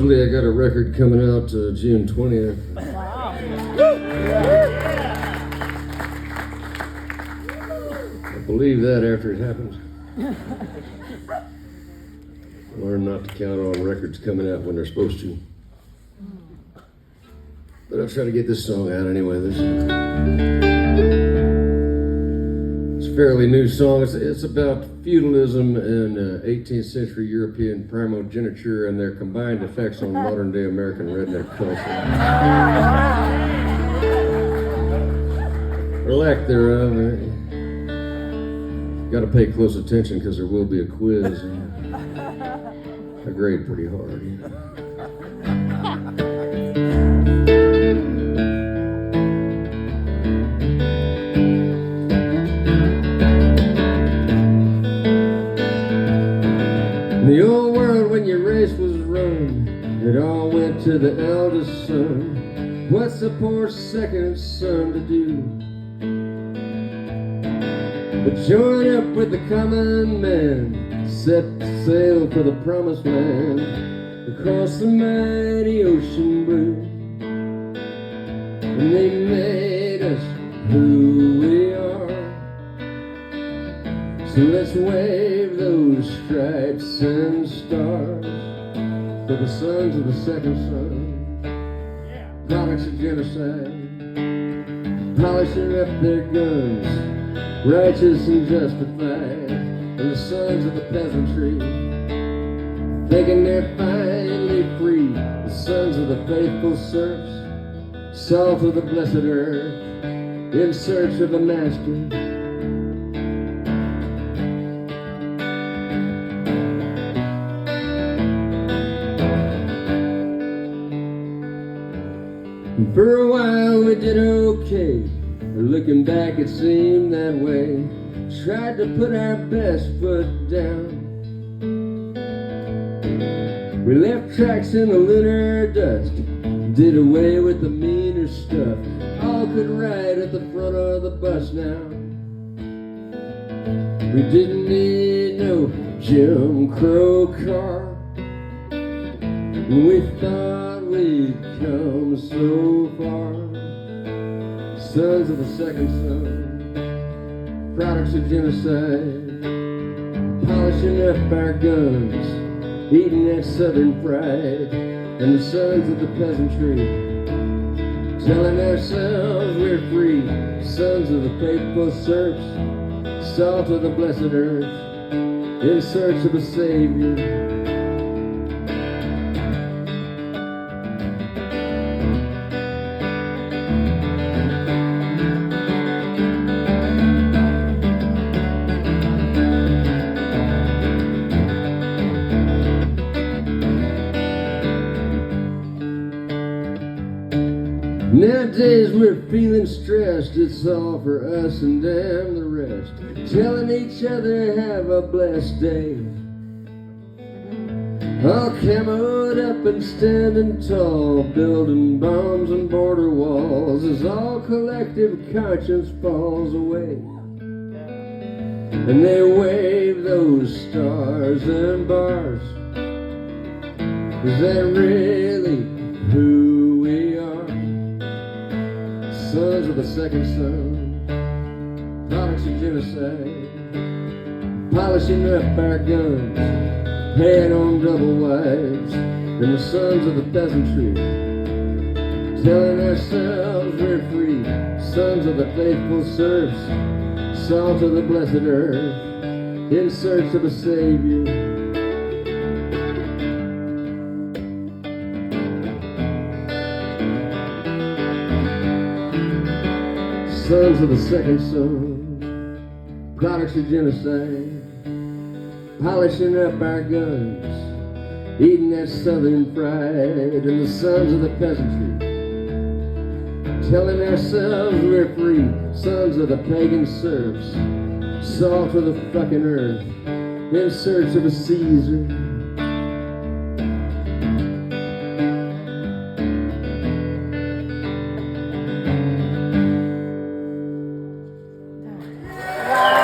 Supposedly I got a record coming out June 20th. Wow. I believe that after it happens. Learn not to count on records coming out when they're supposed to. But I'll try to get this song out anyway. It's a fairly new song. It's about feudalism and 18th century European primogeniture and their combined effects on modern day American redneck culture. Or lack thereof. Got to pay close attention because there will be a quiz. I grade pretty hard. In the old world, when your race was run, it all went to the eldest son. What's the poor second son to do but join up with the common man, set sail for the promised land, across the mighty ocean blue? And they made us who we are, so let's wave those stripes and stars for the sons of the second son, products of genocide, polishing up their guns, righteous and justified, and the sons of the peasantry, thinking they're finally free, the sons of the faithful serfs, salt of the blessed earth, in search of a master. And for a while we did okay. Looking back, it seemed that way. Tried to put our best foot down. We left tracks in the lunar dust, did away with the meaner stuff. All could ride at the front of the bus now. We didn't need no Jim Crow car. We thought we'd come so far. Sons of the second son, products of genocide, polishing up our guns, eating that southern pride, and the sons of the peasantry, telling ourselves we're free, sons of the faithful serfs, salt of the blessed earth, in search of a savior. Nowadays we're feeling stressed, it's all for us and damn the rest. Telling each other have a blessed day. All camoed up and standing tall, building bombs and border walls, as all collective conscience falls away. And they wave those stars and bars. Is that really who we are? Sons of the second son, products of genocide, polishing up our guns, paying on double wives, and the sons of the peasantry, telling ourselves we're free, sons of the faithful serfs, salt of the blessed earth, in search of a savior. Sons of the second son, products of genocide, polishing up our guns, eating that southern pride, and the sons of the peasantry, telling ourselves we're free, sons of the pagan serfs, salt of the fucking earth, in search of a Caesar.